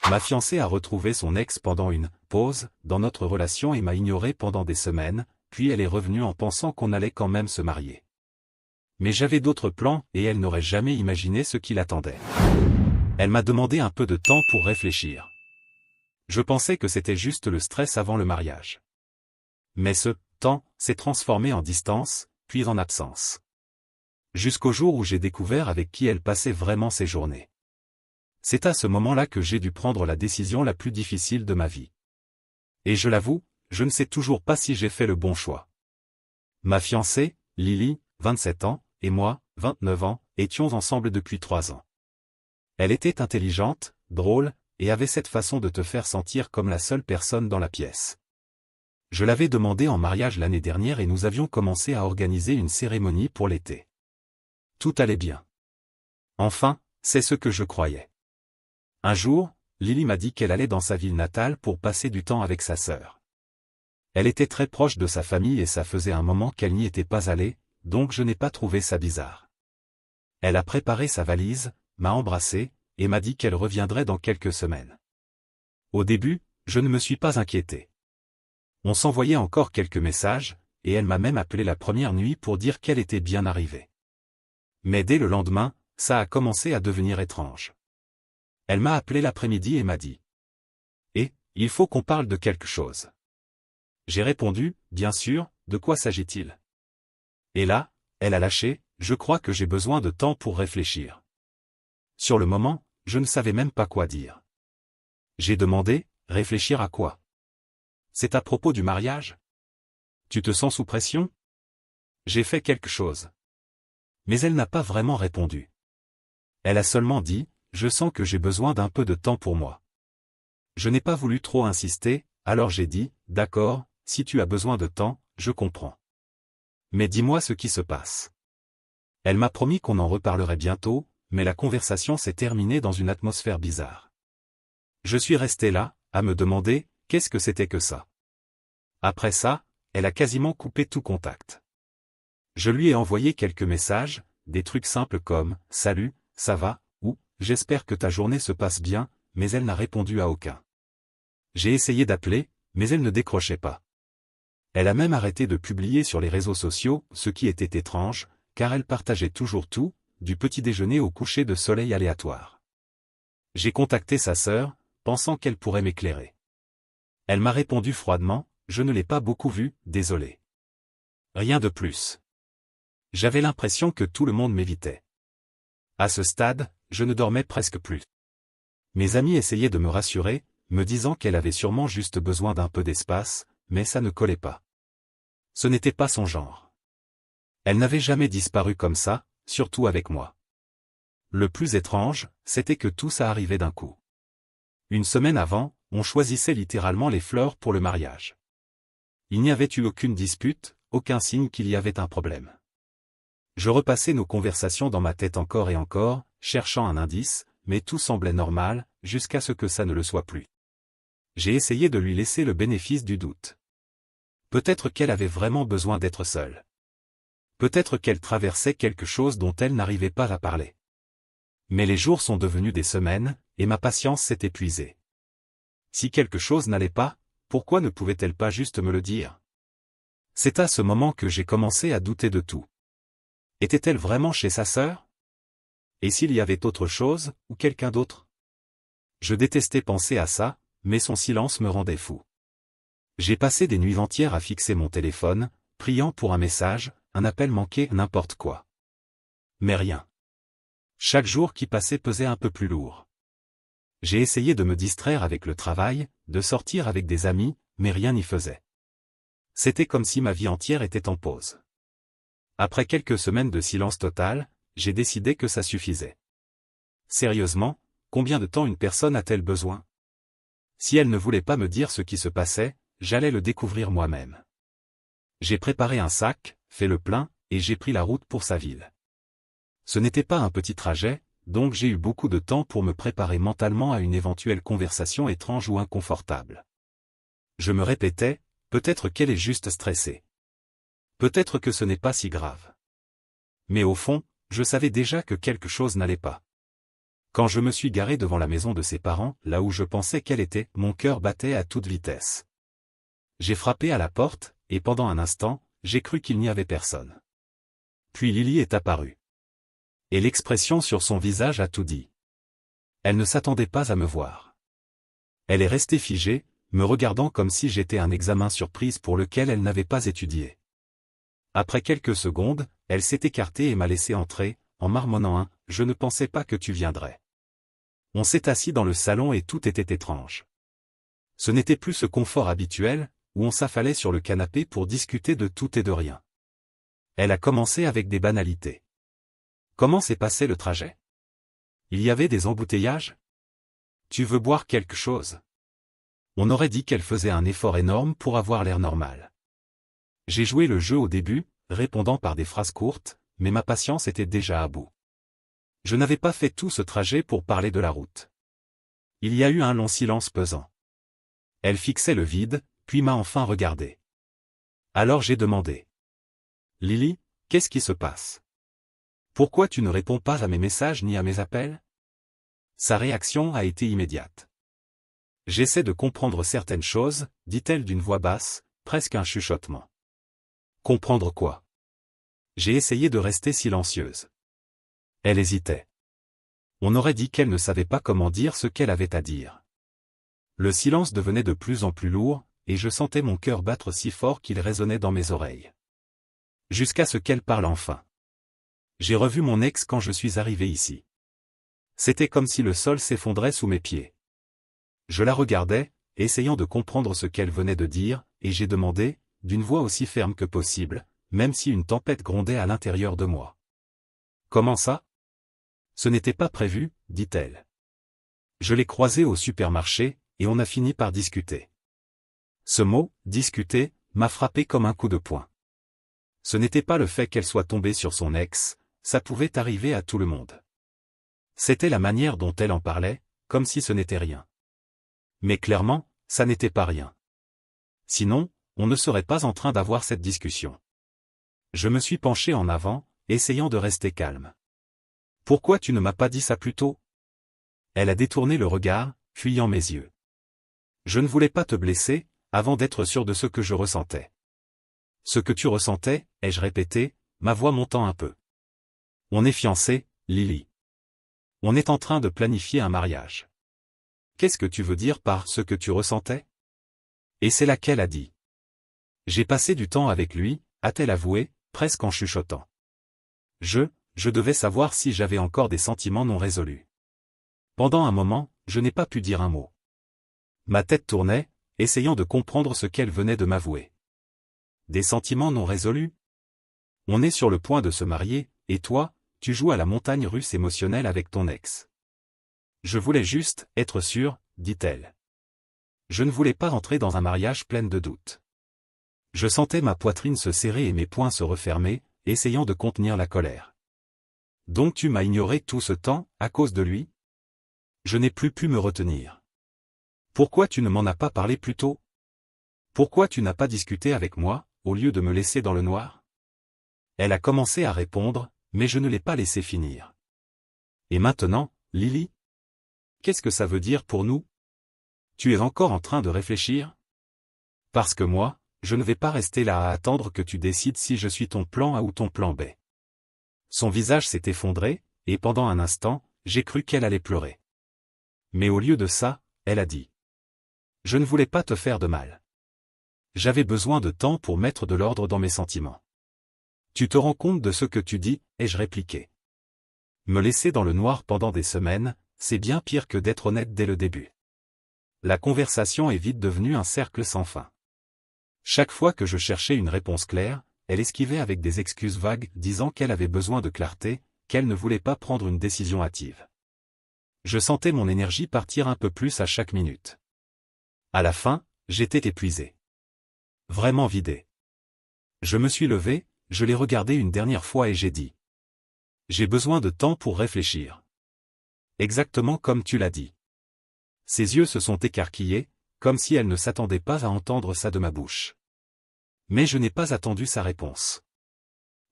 Ma fiancée a retrouvé son ex pendant une « pause » dans notre relation et m'a ignoré pendant des semaines, puis elle est revenue en pensant qu'on allait quand même se marier. Mais j'avais d'autres plans et elle n'aurait jamais imaginé ce qui l'attendait. Elle m'a demandé un peu de temps pour réfléchir. Je pensais que c'était juste le stress avant le mariage. Mais ce « temps » s'est transformé en distance, puis en absence. Jusqu'au jour où j'ai découvert avec qui elle passait vraiment ses journées. C'est à ce moment-là que j'ai dû prendre la décision la plus difficile de ma vie. Et je l'avoue, je ne sais toujours pas si j'ai fait le bon choix. Ma fiancée, Lily, 27 ans, et moi, 29 ans, étions ensemble depuis 3 ans. Elle était intelligente, drôle, et avait cette façon de te faire sentir comme la seule personne dans la pièce. Je l'avais demandé en mariage l'année dernière et nous avions commencé à organiser une cérémonie pour l'été. Tout allait bien. Enfin, c'est ce que je croyais. Un jour, Lily m'a dit qu'elle allait dans sa ville natale pour passer du temps avec sa sœur. Elle était très proche de sa famille et ça faisait un moment qu'elle n'y était pas allée, donc je n'ai pas trouvé ça bizarre. Elle a préparé sa valise, m'a embrassé, et m'a dit qu'elle reviendrait dans quelques semaines. Au début, je ne me suis pas inquiété. On s'envoyait encore quelques messages, et elle m'a même appelé la première nuit pour dire qu'elle était bien arrivée. Mais dès le lendemain, ça a commencé à devenir étrange. Elle m'a appelé l'après-midi et m'a dit « Eh, il faut qu'on parle de quelque chose. » J'ai répondu « Bien sûr, de quoi s'agit-il » Et là, elle a lâché « Je crois que j'ai besoin de temps pour réfléchir. » Sur le moment, je ne savais même pas quoi dire. J'ai demandé « Réfléchir à quoi ? C'est à propos du mariage ? Tu te sens sous pression ? J'ai fait quelque chose. » Mais elle n'a pas vraiment répondu. Elle a seulement dit « Je sens que j'ai besoin d'un peu de temps pour moi. » Je n'ai pas voulu trop insister, alors j'ai dit « D'accord, si tu as besoin de temps, je comprends. Mais dis-moi ce qui se passe. » Elle m'a promis qu'on en reparlerait bientôt, mais la conversation s'est terminée dans une atmosphère bizarre. Je suis resté là, à me demander « Qu'est-ce que c'était que ça ?» Après ça, elle a quasiment coupé tout contact. Je lui ai envoyé quelques messages, des trucs simples comme « Salut, ça va ?» ou « J'espère que ta journée se passe bien », mais elle n'a répondu à aucun. J'ai essayé d'appeler, mais elle ne décrochait pas. Elle a même arrêté de publier sur les réseaux sociaux, ce qui était étrange, car elle partageait toujours tout, du petit déjeuner au coucher de soleil aléatoire. J'ai contacté sa sœur, pensant qu'elle pourrait m'éclairer. Elle m'a répondu froidement, « Je ne l'ai pas beaucoup vue, désolé. » Rien de plus. J'avais l'impression que tout le monde m'évitait. À ce stade, je ne dormais presque plus. Mes amis essayaient de me rassurer, me disant qu'elle avait sûrement juste besoin d'un peu d'espace, mais ça ne collait pas. Ce n'était pas son genre. Elle n'avait jamais disparu comme ça, surtout avec moi. Le plus étrange, c'était que tout ça arrivait d'un coup. Une semaine avant, on choisissait littéralement les fleurs pour le mariage. Il n'y avait eu aucune dispute, aucun signe qu'il y avait un problème. Je repassais nos conversations dans ma tête encore et encore, cherchant un indice, mais tout semblait normal, jusqu'à ce que ça ne le soit plus. J'ai essayé de lui laisser le bénéfice du doute. Peut-être qu'elle avait vraiment besoin d'être seule. Peut-être qu'elle traversait quelque chose dont elle n'arrivait pas à parler. Mais les jours sont devenus des semaines, et ma patience s'est épuisée. Si quelque chose n'allait pas, pourquoi ne pouvait-elle pas juste me le dire ? C'est à ce moment que j'ai commencé à douter de tout. Était-elle vraiment chez sa sœur ? Et s'il y avait autre chose, ou quelqu'un d'autre ? Je détestais penser à ça, mais son silence me rendait fou. J'ai passé des nuits entières à fixer mon téléphone, priant pour un message, un appel manqué, n'importe quoi. Mais rien. Chaque jour qui passait pesait un peu plus lourd. J'ai essayé de me distraire avec le travail, de sortir avec des amis, mais rien n'y faisait. C'était comme si ma vie entière était en pause. Après quelques semaines de silence total, j'ai décidé que ça suffisait. Sérieusement, combien de temps une personne a-t-elle besoin ? Si elle ne voulait pas me dire ce qui se passait, j'allais le découvrir moi-même. J'ai préparé un sac, fait le plein, et j'ai pris la route pour sa ville. Ce n'était pas un petit trajet, donc j'ai eu beaucoup de temps pour me préparer mentalement à une éventuelle conversation étrange ou inconfortable. Je me répétais, peut-être qu'elle est juste stressée. Peut-être que ce n'est pas si grave. Mais au fond, je savais déjà que quelque chose n'allait pas. Quand je me suis garé devant la maison de ses parents, là où je pensais qu'elle était, mon cœur battait à toute vitesse. J'ai frappé à la porte, et pendant un instant, j'ai cru qu'il n'y avait personne. Puis Lily est apparue. Et l'expression sur son visage a tout dit. Elle ne s'attendait pas à me voir. Elle est restée figée, me regardant comme si j'étais un examen surprise pour lequel elle n'avait pas étudié. Après quelques secondes, elle s'est écartée et m'a laissé entrer, en marmonnant un « Je ne pensais pas que tu viendrais ». On s'est assis dans le salon et tout était étrange. Ce n'était plus ce confort habituel, où on s'affalait sur le canapé pour discuter de tout et de rien. Elle a commencé avec des banalités. Comment s'est passé le trajet? Il y avait des embouteillages? Tu veux boire quelque chose? On aurait dit qu'elle faisait un effort énorme pour avoir l'air normal. J'ai joué le jeu au début, répondant par des phrases courtes, mais ma patience était déjà à bout. Je n'avais pas fait tout ce trajet pour parler de la route. Il y a eu un long silence pesant. Elle fixait le vide, puis m'a enfin regardé. Alors j'ai demandé. Lily, qu'est-ce qui se passe? Pourquoi tu ne réponds pas à mes messages ni à mes appels? Sa réaction a été immédiate. J'essaie de comprendre certaines choses, dit-elle d'une voix basse, presque un chuchotement. Comprendre quoi? J'ai essayé de rester silencieuse. Elle hésitait. On aurait dit qu'elle ne savait pas comment dire ce qu'elle avait à dire. Le silence devenait de plus en plus lourd, et je sentais mon cœur battre si fort qu'il résonnait dans mes oreilles. Jusqu'à ce qu'elle parle enfin. J'ai revu mon ex quand je suis arrivé ici. C'était comme si le sol s'effondrait sous mes pieds. Je la regardais, essayant de comprendre ce qu'elle venait de dire, et j'ai demandé, d'une voix aussi ferme que possible, même si une tempête grondait à l'intérieur de moi. Comment ça? Ce n'était pas prévu, dit-elle. Je l'ai croisée au supermarché, et on a fini par discuter. Ce mot, discuter, m'a frappé comme un coup de poing. Ce n'était pas le fait qu'elle soit tombée sur son ex, ça pouvait arriver à tout le monde. C'était la manière dont elle en parlait, comme si ce n'était rien. Mais clairement, ça n'était pas rien. Sinon, on ne serait pas en train d'avoir cette discussion. Je me suis penché en avant, essayant de rester calme. Pourquoi tu ne m'as pas dit ça plus tôt? Elle a détourné le regard, fuyant mes yeux. Je ne voulais pas te blesser, avant d'être sûr de ce que je ressentais. Ce que tu ressentais, ai-je répété, ma voix montant un peu. On est fiancés, Lily. On est en train de planifier un mariage. Qu'est-ce que tu veux dire par ce que tu ressentais? Et c'est là qu'elle a dit. J'ai passé du temps avec lui, a-t-elle avoué, presque en chuchotant. Je devais savoir si j'avais encore des sentiments non résolus. Pendant un moment, je n'ai pas pu dire un mot. Ma tête tournait, essayant de comprendre ce qu'elle venait de m'avouer. Des sentiments non résolus? On est sur le point de se marier, et toi, tu joues à la montagne russe émotionnelle avec ton ex. Je voulais juste être sûre, dit-elle. Je ne voulais pas entrer dans un mariage plein de doutes. Je sentais ma poitrine se serrer et mes poings se refermer, essayant de contenir la colère. Donc tu m'as ignoré tout ce temps, à cause de lui? Je n'ai plus pu me retenir. Pourquoi tu ne m'en as pas parlé plus tôt? Pourquoi tu n'as pas discuté avec moi, au lieu de me laisser dans le noir? Elle a commencé à répondre, mais je ne l'ai pas laissé finir. Et maintenant, Lily? Qu'est-ce que ça veut dire pour nous? Tu es encore en train de réfléchir? Parce que moi, je ne vais pas rester là à attendre que tu décides si je suis ton plan A ou ton plan B. Son visage s'est effondré, et pendant un instant, j'ai cru qu'elle allait pleurer. Mais au lieu de ça, elle a dit. Je ne voulais pas te faire de mal. J'avais besoin de temps pour mettre de l'ordre dans mes sentiments. Tu te rends compte de ce que tu dis, ai-je répliqué. Me laisser dans le noir pendant des semaines, c'est bien pire que d'être honnête dès le début. La conversation est vite devenue un cercle sans fin. Chaque fois que je cherchais une réponse claire, elle esquivait avec des excuses vagues, disant qu'elle avait besoin de clarté, qu'elle ne voulait pas prendre une décision hâtive. Je sentais mon énergie partir un peu plus à chaque minute. À la fin, j'étais épuisé. Vraiment vidé. Je me suis levé, je l'ai regardé une dernière fois et j'ai dit. J'ai besoin de temps pour réfléchir. Exactement comme tu l'as dit. Ses yeux se sont écarquillés, comme si elle ne s'attendait pas à entendre ça de ma bouche. Mais je n'ai pas attendu sa réponse.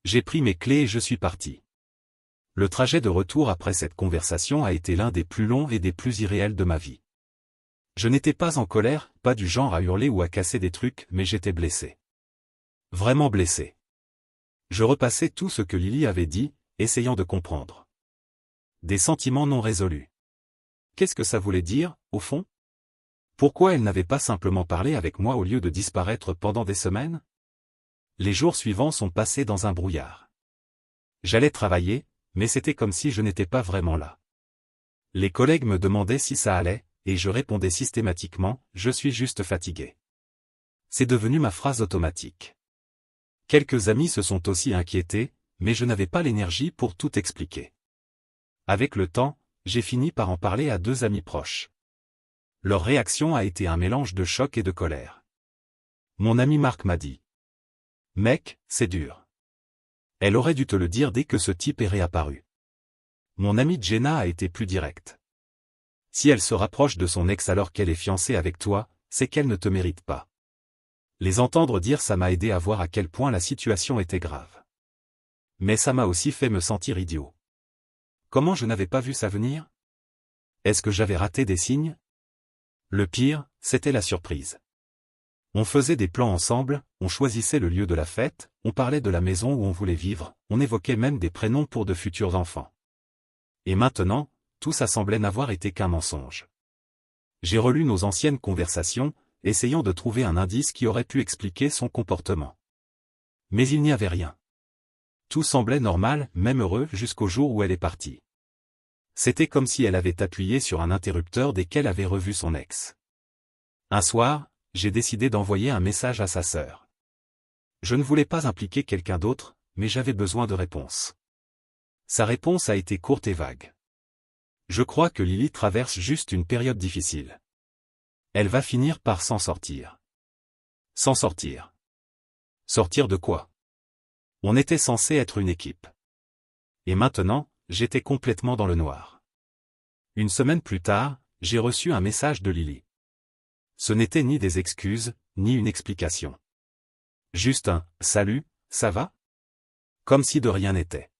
J'ai pris mes clés et je suis parti. Le trajet de retour après cette conversation a été l'un des plus longs et des plus irréels de ma vie. Je n'étais pas en colère, pas du genre à hurler ou à casser des trucs, mais j'étais blessé. Vraiment blessé. Je repassais tout ce que Lily avait dit, essayant de comprendre. Des sentiments non résolus. Qu'est-ce que ça voulait dire, au fond? Pourquoi elle n'avait pas simplement parlé avec moi au lieu de disparaître pendant des semaines? Les jours suivants sont passés dans un brouillard. J'allais travailler, mais c'était comme si je n'étais pas vraiment là. Les collègues me demandaient si ça allait, et je répondais systématiquement, je suis juste fatigué. C'est devenu ma phrase automatique. Quelques amis se sont aussi inquiétés, mais je n'avais pas l'énergie pour tout expliquer. Avec le temps, j'ai fini par en parler à 2 amis proches. Leur réaction a été un mélange de choc et de colère. Mon ami Marc m'a dit: « Mec, c'est dur. Elle aurait dû te le dire dès que ce type est réapparu. » Mon amie Jenna a été plus directe. « Si elle se rapproche de son ex alors qu'elle est fiancée avec toi, c'est qu'elle ne te mérite pas. » Les entendre dire ça m'a aidé à voir à quel point la situation était grave. Mais ça m'a aussi fait me sentir idiot. Comment je n'avais pas vu ça venir? Est-ce que j'avais raté des signes? Le pire, c'était la surprise. On faisait des plans ensemble, on choisissait le lieu de la fête, on parlait de la maison où on voulait vivre, on évoquait même des prénoms pour de futurs enfants. Et maintenant, tout ça semblait n'avoir été qu'un mensonge. J'ai relu nos anciennes conversations, essayant de trouver un indice qui aurait pu expliquer son comportement. Mais il n'y avait rien. Tout semblait normal, même heureux, jusqu'au jour où elle est partie. C'était comme si elle avait appuyé sur un interrupteur dès qu'elle avait revu son ex. Un soir, j'ai décidé d'envoyer un message à sa sœur. Je ne voulais pas impliquer quelqu'un d'autre, mais j'avais besoin de réponse. Sa réponse a été courte et vague. Je crois que Lily traverse juste une période difficile. Elle va finir par s'en sortir. S'en sortir. Sortir de quoi? On était censé être une équipe. Et maintenant, j'étais complètement dans le noir. Une semaine plus tard, j'ai reçu un message de Lily. Ce n'était ni des excuses, ni une explication. Juste un « Salut, ça va ?» Comme si de rien n'était.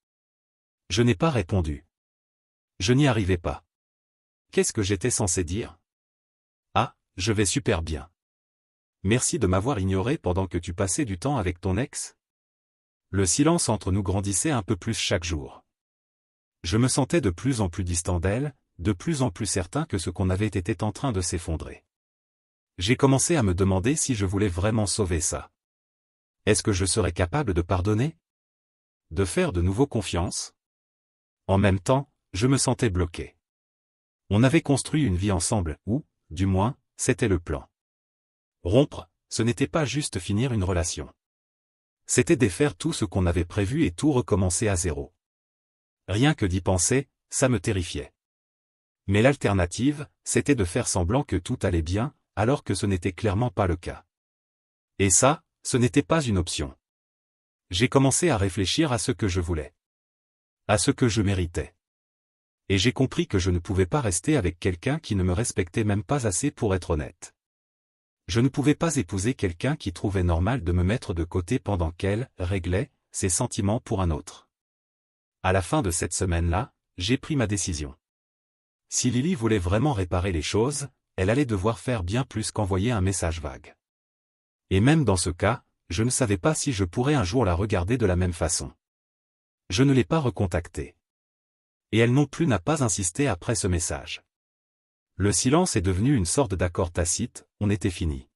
Je n'ai pas répondu. Je n'y arrivais pas. Qu'est-ce que j'étais censé dire? Ah, je vais super bien. Merci de m'avoir ignoré pendant que tu passais du temps avec ton ex? Le silence entre nous grandissait un peu plus chaque jour. Je me sentais de plus en plus distant d'elle, de plus en plus certain que ce qu'on avait était en train de s'effondrer. J'ai commencé à me demander si je voulais vraiment sauver ça. Est-ce que je serais capable de pardonner? De faire de nouveau confiance? En même temps, je me sentais bloqué. On avait construit une vie ensemble, ou, du moins, c'était le plan. Rompre, ce n'était pas juste finir une relation. C'était défaire tout ce qu'on avait prévu et tout recommencer à zéro. Rien que d'y penser, ça me terrifiait. Mais l'alternative, c'était de faire semblant que tout allait bien, alors que ce n'était clairement pas le cas. Et ça, ce n'était pas une option. J'ai commencé à réfléchir à ce que je voulais. À ce que je méritais. Et j'ai compris que je ne pouvais pas rester avec quelqu'un qui ne me respectait même pas assez pour être honnête. Je ne pouvais pas épouser quelqu'un qui trouvait normal de me mettre de côté pendant qu'elle réglait ses sentiments pour un autre. À la fin de cette semaine-là, j'ai pris ma décision. Si Lily voulait vraiment réparer les choses, elle allait devoir faire bien plus qu'envoyer un message vague. Et même dans ce cas, je ne savais pas si je pourrais un jour la regarder de la même façon. Je ne l'ai pas recontactée. Et elle non plus n'a pas insisté après ce message. Le silence est devenu une sorte d'accord tacite, on était fini.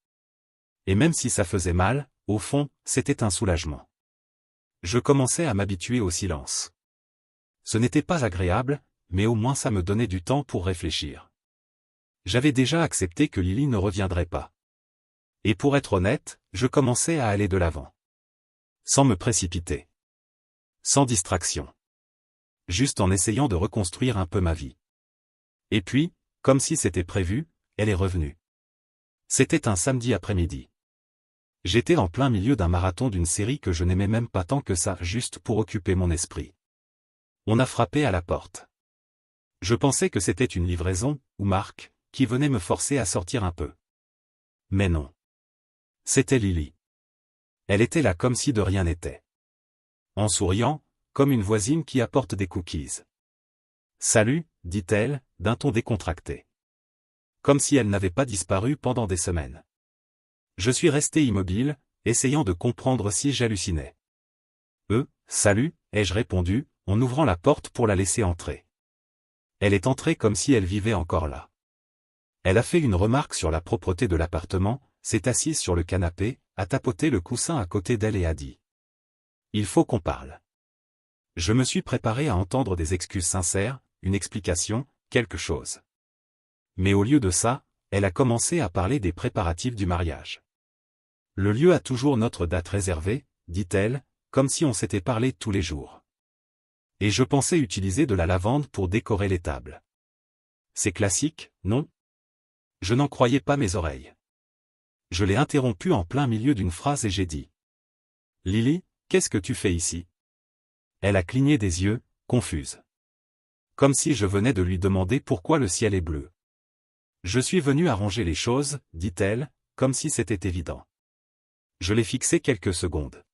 Et même si ça faisait mal, au fond, c'était un soulagement. Je commençais à m'habituer au silence. Ce n'était pas agréable, mais au moins ça me donnait du temps pour réfléchir. J'avais déjà accepté que Lily ne reviendrait pas. Et pour être honnête, je commençais à aller de l'avant. Sans me précipiter. Sans distraction. Juste en essayant de reconstruire un peu ma vie. Et puis, comme si c'était prévu, elle est revenue. C'était un samedi après-midi. J'étais en plein milieu d'un marathon d'une série que je n'aimais même pas tant que ça, juste pour occuper mon esprit. On a frappé à la porte. Je pensais que c'était une livraison, ou Marc, qui venait me forcer à sortir un peu. Mais non. C'était Lily. Elle était là comme si de rien n'était. En souriant, comme une voisine qui apporte des cookies. Salut, dit-elle, d'un ton décontracté. Comme si elle n'avait pas disparu pendant des semaines. Je suis resté immobile, essayant de comprendre si j'hallucinais. Salut, ai-je répondu, en ouvrant la porte pour la laisser entrer. Elle est entrée comme si elle vivait encore là. Elle a fait une remarque sur la propreté de l'appartement, s'est assise sur le canapé, a tapoté le coussin à côté d'elle et a dit. Il faut qu'on parle. Je me suis préparé à entendre des excuses sincères, une explication, quelque chose. Mais au lieu de ça, elle a commencé à parler des préparatifs du mariage. Le lieu a toujours notre date réservée, dit-elle, comme si on s'était parlé tous les jours. Et je pensais utiliser de la lavande pour décorer les tables. C'est classique, non? Je n'en croyais pas mes oreilles. Je l'ai interrompue en plein milieu d'une phrase et j'ai dit. Lily, qu'est-ce que tu fais ici? Elle a cligné des yeux, confuse. Comme si je venais de lui demander pourquoi le ciel est bleu. Je suis venu arranger les choses, dit-elle, comme si c'était évident. Je l'ai fixé quelques secondes.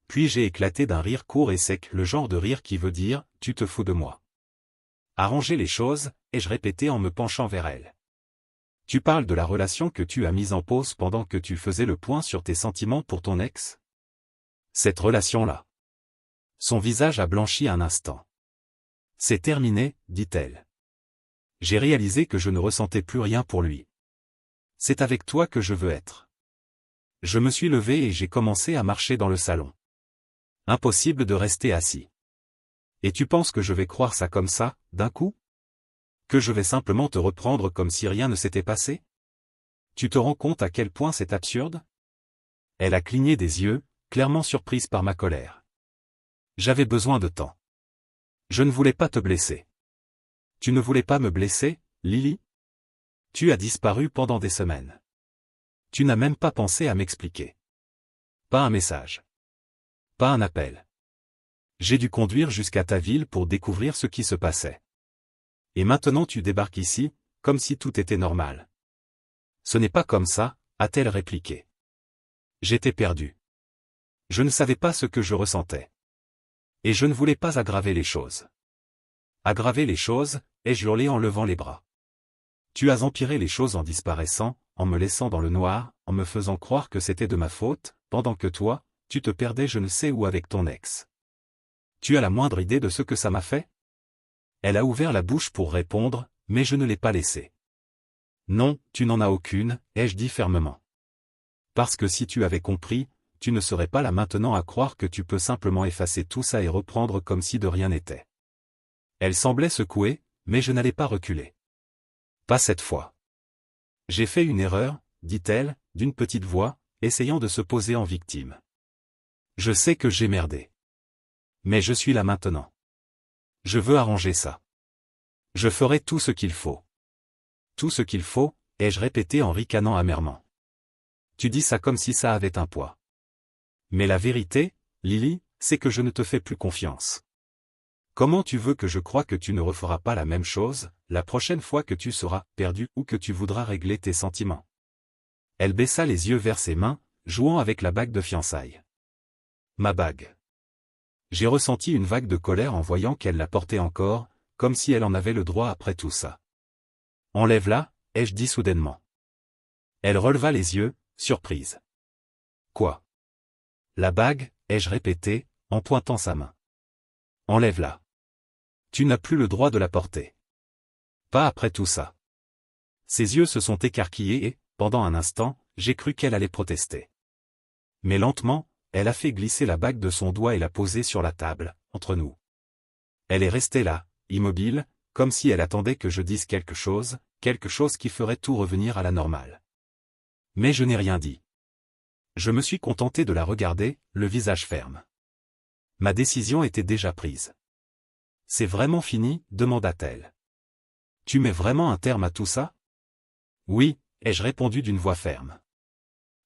Puis j'ai éclaté d'un rire court et sec, le genre de rire qui veut dire « tu te fous de moi ». Arranger les choses, ai-je répété en me penchant vers elle. Tu parles de la relation que tu as mise en pause pendant que tu faisais le point sur tes sentiments pour ton ex? Cette relation-là. Son visage a blanchi un instant. C'est terminé, dit-elle. J'ai réalisé que je ne ressentais plus rien pour lui. C'est avec toi que je veux être. Je me suis levé et j'ai commencé à marcher dans le salon. Impossible de rester assis. Et tu penses que je vais croire ça comme ça, d'un coup? Que je vais simplement te reprendre comme si rien ne s'était passé? Tu te rends compte à quel point c'est absurde? Elle a cligné des yeux, clairement surprise par ma colère. J'avais besoin de temps. Je ne voulais pas te blesser. Tu ne voulais pas me blesser, Lily? Tu as disparu pendant des semaines. Tu n'as même pas pensé à m'expliquer. Pas un message. Pas un appel. J'ai dû conduire jusqu'à ta ville pour découvrir ce qui se passait. Et maintenant tu débarques ici, comme si tout était normal. Ce n'est pas comme ça, a-t-elle répliqué. J'étais perdu. Je ne savais pas ce que je ressentais. Et je ne voulais pas aggraver les choses. Aggraver les choses, ai-je hurlé en levant les bras. Tu as empiré les choses en disparaissant, en me laissant dans le noir, en me faisant croire que c'était de ma faute, pendant que toi, tu te perdais je ne sais où avec ton ex. Tu as la moindre idée de ce que ça m'a fait? Elle a ouvert la bouche pour répondre, mais je ne l'ai pas laissée. Non, tu n'en as aucune, ai-je dit fermement. Parce que si tu avais compris, tu ne serais pas là maintenant à croire que tu peux simplement effacer tout ça et reprendre comme si de rien n'était. Elle semblait secouée, mais je n'allais pas reculer. Pas cette fois. J'ai fait une erreur, dit-elle, d'une petite voix, essayant de se poser en victime. Je sais que j'ai merdé. Mais je suis là maintenant. Je veux arranger ça. Je ferai tout ce qu'il faut. Tout ce qu'il faut, ai-je répété en ricanant amèrement. Tu dis ça comme si ça avait un poids. Mais la vérité, Lily, c'est que je ne te fais plus confiance. Comment tu veux que je croie que tu ne referas pas la même chose, la prochaine fois que tu seras perdu ou que tu voudras régler tes sentiments? Elle baissa les yeux vers ses mains, jouant avec la bague de fiançailles. Ma bague. J'ai ressenti une vague de colère en voyant qu'elle la portait encore, comme si elle en avait le droit après tout ça. Enlève-la, ai-je dit soudainement. Elle releva les yeux, surprise. Quoi? La bague, ai-je répété, en pointant sa main. Enlève-la. Tu n'as plus le droit de la porter. Pas après tout ça. Ses yeux se sont écarquillés et, pendant un instant, j'ai cru qu'elle allait protester. Mais lentement, elle a fait glisser la bague de son doigt et l'a posée sur la table, entre nous. Elle est restée là, immobile, comme si elle attendait que je dise quelque chose qui ferait tout revenir à la normale. Mais je n'ai rien dit. Je me suis contenté de la regarder, le visage ferme. Ma décision était déjà prise. C'est vraiment fini, demanda-t-elle. Tu mets vraiment un terme à tout ça? Oui, ai-je répondu d'une voix ferme.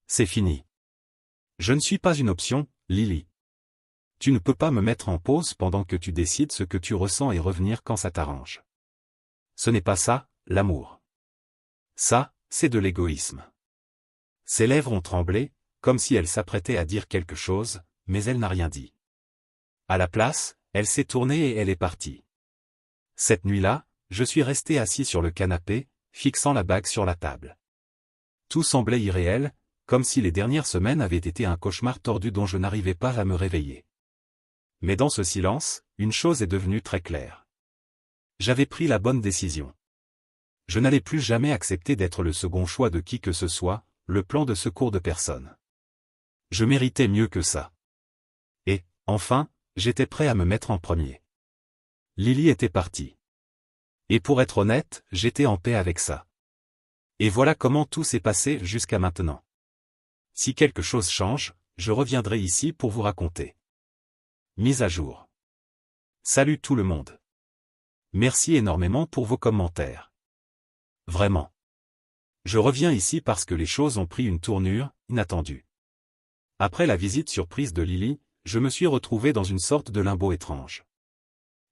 C'est fini. Je ne suis pas une option, Lily. Tu ne peux pas me mettre en pause pendant que tu décides ce que tu ressens et revenir quand ça t'arrange. Ce n'est pas ça, l'amour. Ça, c'est de l'égoïsme. Ses lèvres ont tremblé, comme si elle s'apprêtait à dire quelque chose, mais elle n'a rien dit. À la place, elle s'est tournée et elle est partie. Cette nuit-là, je suis resté assis sur le canapé, fixant la bague sur la table. Tout semblait irréel, comme si les dernières semaines avaient été un cauchemar tordu dont je n'arrivais pas à me réveiller. Mais dans ce silence, une chose est devenue très claire. J'avais pris la bonne décision. Je n'allais plus jamais accepter d'être le second choix de qui que ce soit, le plan de secours de personne. Je méritais mieux que ça. Et, enfin, j'étais prêt à me mettre en premier. Lily était partie. Et pour être honnête, j'étais en paix avec ça. Et voilà comment tout s'est passé jusqu'à maintenant. Si quelque chose change, je reviendrai ici pour vous raconter. Mise à jour. Salut tout le monde. Merci énormément pour vos commentaires. Vraiment. Je reviens ici parce que les choses ont pris une tournure inattendue. Après la visite surprise de Lily, je me suis retrouvé dans une sorte de limbo étrange.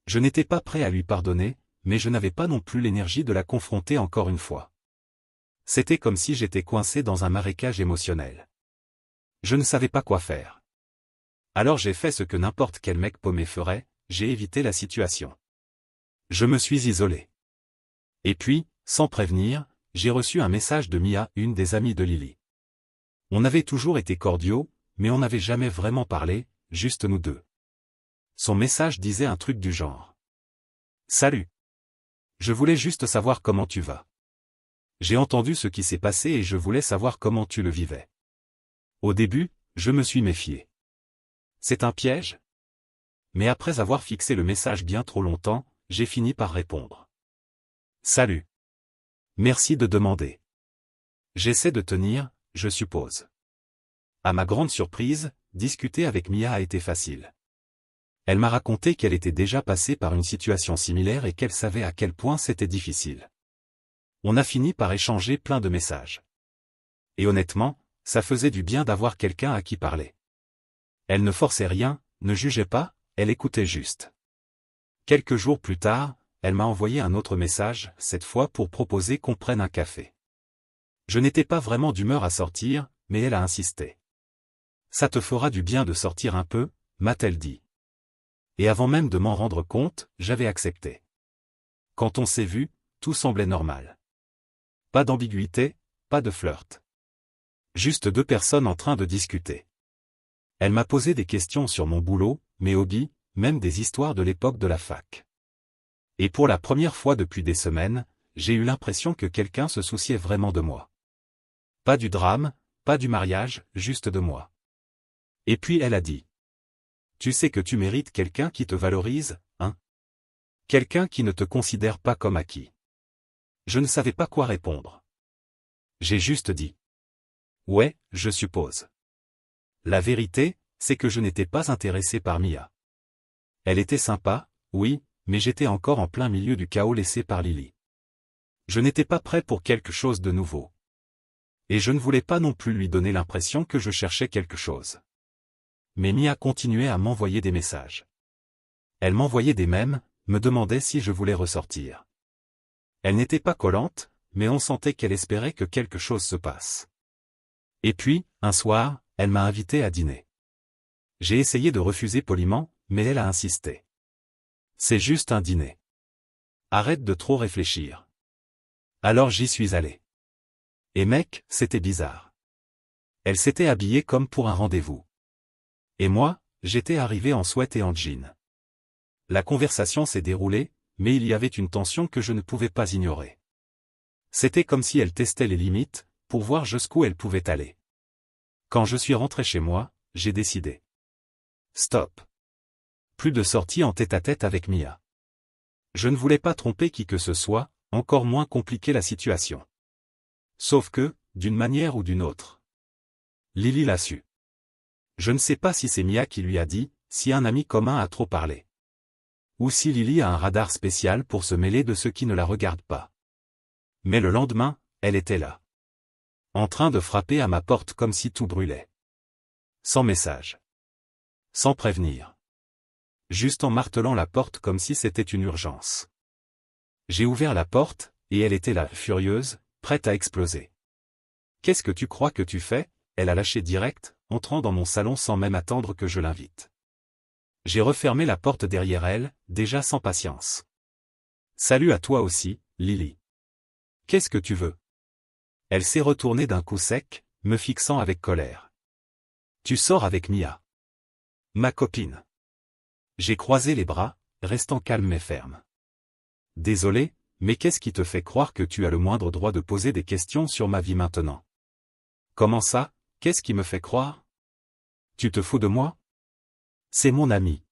Je n'étais pas prêt à lui pardonner, mais je n'avais pas non plus l'énergie de la confronter encore une fois. C'était comme si j'étais coincé dans un marécage émotionnel. Je ne savais pas quoi faire. Alors j'ai fait ce que n'importe quel mec paumé ferait, j'ai évité la situation. Je me suis isolé. Et puis, sans prévenir, j'ai reçu un message de Mia, une des amies de Lily. On avait toujours été cordiaux, mais on n'avait jamais vraiment parlé, juste nous deux. Son message disait un truc du genre. Salut. Je voulais juste savoir comment tu vas. J'ai entendu ce qui s'est passé et je voulais savoir comment tu le vivais. Au début, je me suis méfié. C'est un piège? Mais après avoir fixé le message bien trop longtemps, j'ai fini par répondre. Salut. Merci de demander. J'essaie de tenir, je suppose. À ma grande surprise, discuter avec Mia a été facile. Elle m'a raconté qu'elle était déjà passée par une situation similaire et qu'elle savait à quel point c'était difficile. On a fini par échanger plein de messages. Et honnêtement, ça faisait du bien d'avoir quelqu'un à qui parler. Elle ne forçait rien, ne jugeait pas, elle écoutait juste. Quelques jours plus tard, elle m'a envoyé un autre message, cette fois pour proposer qu'on prenne un café. Je n'étais pas vraiment d'humeur à sortir, mais elle a insisté. Ça te fera du bien de sortir un peu, m'a-t-elle dit. Et avant même de m'en rendre compte, j'avais accepté. Quand on s'est vu, tout semblait normal. Pas d'ambiguïté, pas de flirt. Juste deux personnes en train de discuter. Elle m'a posé des questions sur mon boulot, mes hobbies, même des histoires de l'époque de la fac. Et pour la première fois depuis des semaines, j'ai eu l'impression que quelqu'un se souciait vraiment de moi. Pas du drame, pas du mariage, juste de moi. Et puis elle a dit. Tu sais que tu mérites quelqu'un qui te valorise, hein? Quelqu'un qui ne te considère pas comme acquis. Je ne savais pas quoi répondre. J'ai juste dit. Ouais, je suppose. La vérité, c'est que je n'étais pas intéressé par Mia. Elle était sympa, oui, mais j'étais encore en plein milieu du chaos laissé par Lily. Je n'étais pas prêt pour quelque chose de nouveau. Et je ne voulais pas non plus lui donner l'impression que je cherchais quelque chose. Mais Mia continuait à m'envoyer des messages. Elle m'envoyait des mèmes, me demandait si je voulais ressortir. Elle n'était pas collante, mais on sentait qu'elle espérait que quelque chose se passe. Et puis, un soir, elle m'a invité à dîner. J'ai essayé de refuser poliment, mais elle a insisté. C'est juste un dîner. Arrête de trop réfléchir. Alors j'y suis allé. Et mec, c'était bizarre. Elle s'était habillée comme pour un rendez-vous. Et moi, j'étais arrivé en sweat et en jean. La conversation s'est déroulée, mais il y avait une tension que je ne pouvais pas ignorer. C'était comme si elle testait les limites, pour voir jusqu'où elle pouvait aller. Quand je suis rentré chez moi, j'ai décidé. Stop. Plus de sortie en tête-à-tête avec Mia. Je ne voulais pas tromper qui que ce soit, encore moins compliquer la situation. Sauf que, d'une manière ou d'une autre. Lily l'a su. Je ne sais pas si c'est Mia qui lui a dit, si un ami commun a trop parlé. Ou si Lily a un radar spécial pour se mêler de ceux qui ne la regardent pas. Mais le lendemain, elle était là. En train de frapper à ma porte comme si tout brûlait. Sans message. Sans prévenir. Juste en martelant la porte comme si c'était une urgence. J'ai ouvert la porte, et elle était là, furieuse, prête à exploser. « Qu'est-ce que tu crois que tu fais ?» Elle a lâché direct, entrant dans mon salon sans même attendre que je l'invite. J'ai refermé la porte derrière elle, déjà sans patience. Salut à toi aussi, Lily. Qu'est-ce que tu veux? Elle s'est retournée d'un coup sec, me fixant avec colère. Tu sors avec Mia. Ma copine. J'ai croisé les bras, restant calme mais ferme. Désolé, mais qu'est-ce qui te fait croire que tu as le moindre droit de poser des questions sur ma vie maintenant? Comment ça, qu'est-ce qui me fait croire? Tu te fous de moi? C'est mon ami.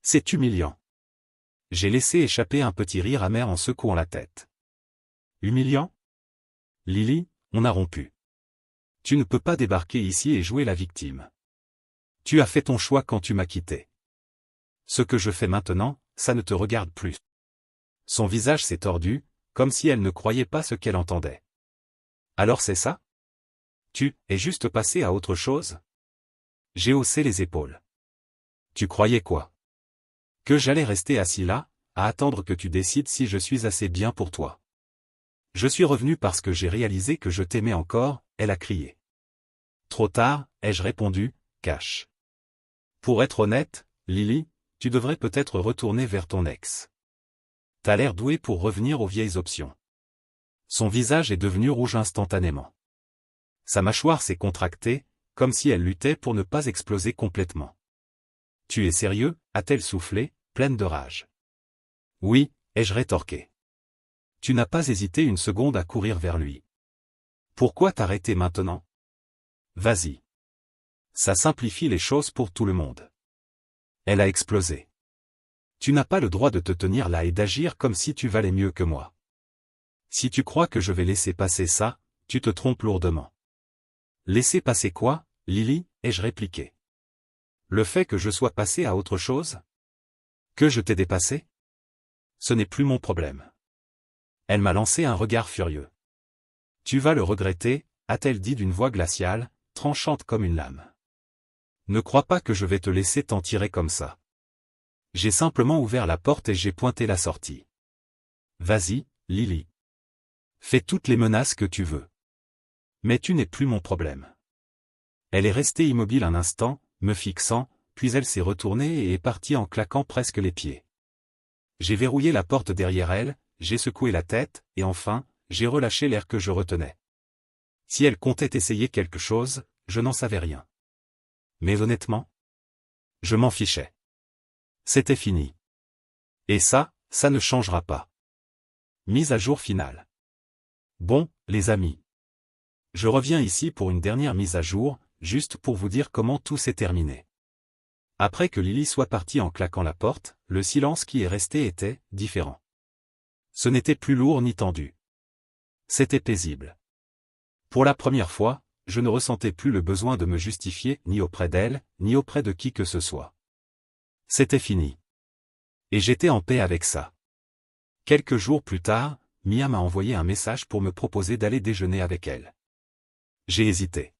C'est humiliant. J'ai laissé échapper un petit rire amer en secouant la tête. Humiliant? Lily, on a rompu. Tu ne peux pas débarquer ici et jouer la victime. Tu as fait ton choix quand tu m'as quitté. Ce que je fais maintenant, ça ne te regarde plus. Son visage s'est tordu, comme si elle ne croyait pas ce qu'elle entendait. Alors c'est ça? Tu es juste passé à autre chose? J'ai haussé les épaules. Tu croyais quoi? Que j'allais rester assis là, à attendre que tu décides si je suis assez bien pour toi. Je suis revenu parce que j'ai réalisé que je t'aimais encore, elle a crié. Trop tard, ai-je répondu, cache. Pour être honnête, Lily, tu devrais peut-être retourner vers ton ex. T'as l'air doué pour revenir aux vieilles options. Son visage est devenu rouge instantanément. Sa mâchoire s'est contractée, comme si elle luttait pour ne pas exploser complètement. Tu es sérieux? A-t-elle soufflé, pleine de rage. Oui, ai-je rétorqué. Tu n'as pas hésité une seconde à courir vers lui. Pourquoi t'arrêter maintenant? Vas-y. Ça simplifie les choses pour tout le monde. Elle a explosé. Tu n'as pas le droit de te tenir là et d'agir comme si tu valais mieux que moi. Si tu crois que je vais laisser passer ça, tu te trompes lourdement. Laisser passer quoi, Lily? Ai-je répliqué. Le fait que je sois passé à autre chose? Que je t'ai dépassé? Ce n'est plus mon problème. Elle m'a lancé un regard furieux. Tu vas le regretter, a-t-elle dit d'une voix glaciale, tranchante comme une lame. Ne crois pas que je vais te laisser t'en tirer comme ça. J'ai simplement ouvert la porte et j'ai pointé la sortie. Vas-y, Lily. Fais toutes les menaces que tu veux. Mais tu n'es plus mon problème. Elle est restée immobile un instant, me fixant, puis elle s'est retournée et est partie en claquant presque les pieds. J'ai verrouillé la porte derrière elle, j'ai secoué la tête, et enfin, j'ai relâché l'air que je retenais. Si elle comptait essayer quelque chose, je n'en savais rien. Mais honnêtement, je m'en fichais. C'était fini. Et ça ne changera pas. Mise à jour finale. Bon, les amis. Je reviens ici pour une dernière mise à jour, juste pour vous dire comment tout s'est terminé. Après que Lily soit partie en claquant la porte, le silence qui est resté était différent. Ce n'était plus lourd ni tendu. C'était paisible. Pour la première fois, je ne ressentais plus le besoin de me justifier ni auprès d'elle, ni auprès de qui que ce soit. C'était fini. Et j'étais en paix avec ça. Quelques jours plus tard, Mia m'a envoyé un message pour me proposer d'aller déjeuner avec elle. J'ai hésité.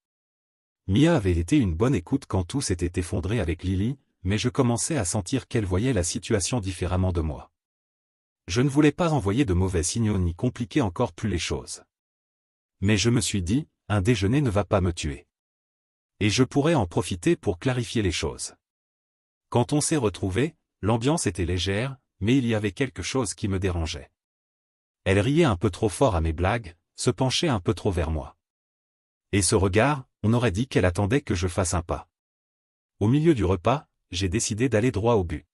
Mia avait été une bonne écoute quand tout s'était effondré avec Lily, mais je commençais à sentir qu'elle voyait la situation différemment de moi. Je ne voulais pas envoyer de mauvais signaux ni compliquer encore plus les choses. Mais je me suis dit, un déjeuner ne va pas me tuer. Et je pourrais en profiter pour clarifier les choses. Quand on s'est retrouvés, l'ambiance était légère, mais il y avait quelque chose qui me dérangeait. Elle riait un peu trop fort à mes blagues, se penchait un peu trop vers moi. Et ce regard, on aurait dit qu'elle attendait que je fasse un pas. Au milieu du repas, j'ai décidé d'aller droit au but.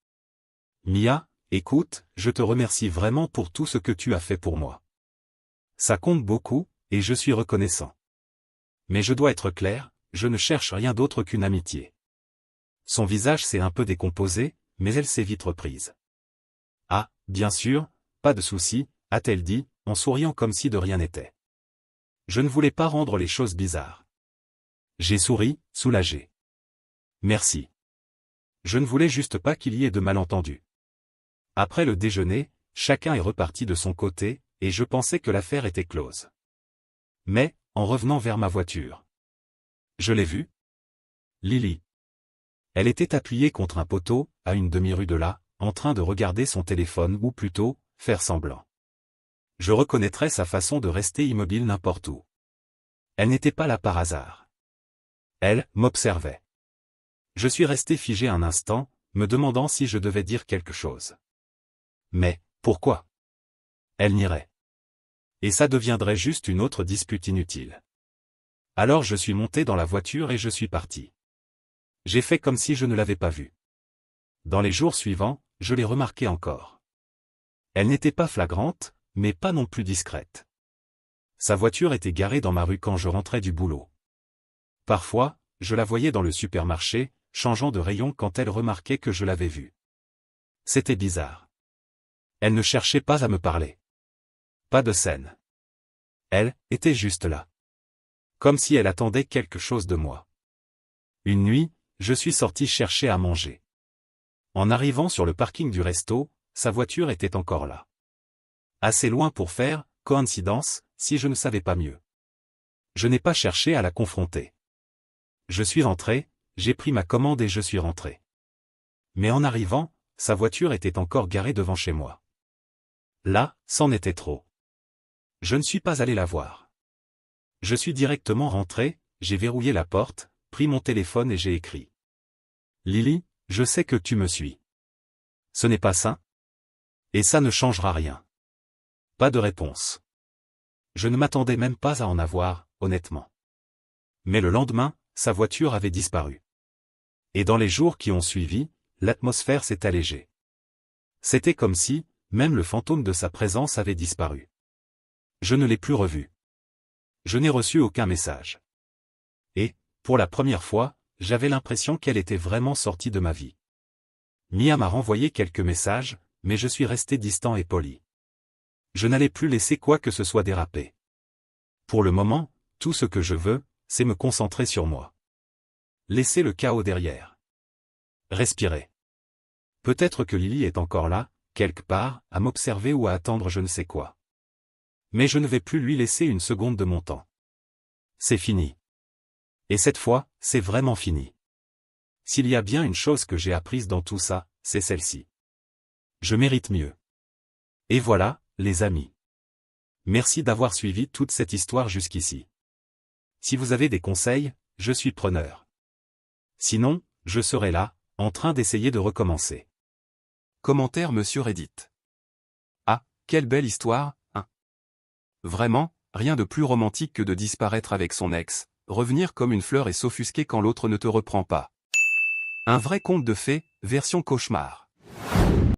Mia, écoute, je te remercie vraiment pour tout ce que tu as fait pour moi. Ça compte beaucoup, et je suis reconnaissant. Mais je dois être clair, je ne cherche rien d'autre qu'une amitié. Son visage s'est un peu décomposé, mais elle s'est vite reprise. Ah, bien sûr, pas de souci, a-t-elle dit, en souriant comme si de rien n'était. Je ne voulais pas rendre les choses bizarres. J'ai souri, soulagé. Merci. Je ne voulais juste pas qu'il y ait de malentendus. Après le déjeuner, chacun est reparti de son côté, et je pensais que l'affaire était close. Mais, en revenant vers ma voiture. Je l'ai vue. Lily. Elle était appuyée contre un poteau, à une demi-rue de là, en train de regarder son téléphone ou plutôt, faire semblant. Je reconnaîtrais sa façon de rester immobile n'importe où. Elle n'était pas là par hasard. Elle m'observait. Je suis resté figé un instant, me demandant si je devais dire quelque chose. Mais, pourquoi? Elle nierait. Et ça deviendrait juste une autre dispute inutile. Alors je suis monté dans la voiture et je suis parti. J'ai fait comme si je ne l'avais pas vue. Dans les jours suivants, je l'ai remarqué encore. Elle n'était pas flagrante, mais pas non plus discrète. Sa voiture était garée dans ma rue quand je rentrais du boulot. Parfois, je la voyais dans le supermarché, changeant de rayon quand elle remarquait que je l'avais vue. C'était bizarre. Elle ne cherchait pas à me parler. Pas de scène. Elle était juste là. Comme si elle attendait quelque chose de moi. Une nuit, je suis sorti chercher à manger. En arrivant sur le parking du resto, sa voiture était encore là. Assez loin pour faire, coïncidence, si je ne savais pas mieux. Je n'ai pas cherché à la confronter. Je suis rentré, j'ai pris ma commande et je suis rentré. Mais en arrivant, sa voiture était encore garée devant chez moi. Là, c'en était trop. Je ne suis pas allé la voir. Je suis directement rentré, j'ai verrouillé la porte, pris mon téléphone et j'ai écrit. Lily, je sais que tu me suis. Ce n'est pas sain? Et ça ne changera rien. Pas de réponse. Je ne m'attendais même pas à en avoir, honnêtement. Mais le lendemain, sa voiture avait disparu. Et dans les jours qui ont suivi, l'atmosphère s'est allégée. C'était comme si, même le fantôme de sa présence avait disparu. Je ne l'ai plus revu. Je n'ai reçu aucun message. Et, pour la première fois, j'avais l'impression qu'elle était vraiment sortie de ma vie. Mia m'a renvoyé quelques messages, mais je suis resté distant et poli. Je n'allais plus laisser quoi que ce soit déraper. Pour le moment, tout ce que je veux, c'est me concentrer sur moi. Laisser le chaos derrière. Respirer. Peut-être que Lily est encore là, quelque part, à m'observer ou à attendre je ne sais quoi. Mais je ne vais plus lui laisser une seconde de mon temps. C'est fini. Et cette fois, c'est vraiment fini. S'il y a bien une chose que j'ai apprise dans tout ça, c'est celle-ci. Je mérite mieux. Et voilà, les amis. Merci d'avoir suivi toute cette histoire jusqu'ici. Si vous avez des conseils, je suis preneur. Sinon, je serai là, en train d'essayer de recommencer. Commentaire Monsieur Reddit. Ah, quelle belle histoire, hein. Vraiment, rien de plus romantique que de disparaître avec son ex, revenir comme une fleur et s'offusquer quand l'autre ne te reprend pas. Un vrai conte de fées, version cauchemar.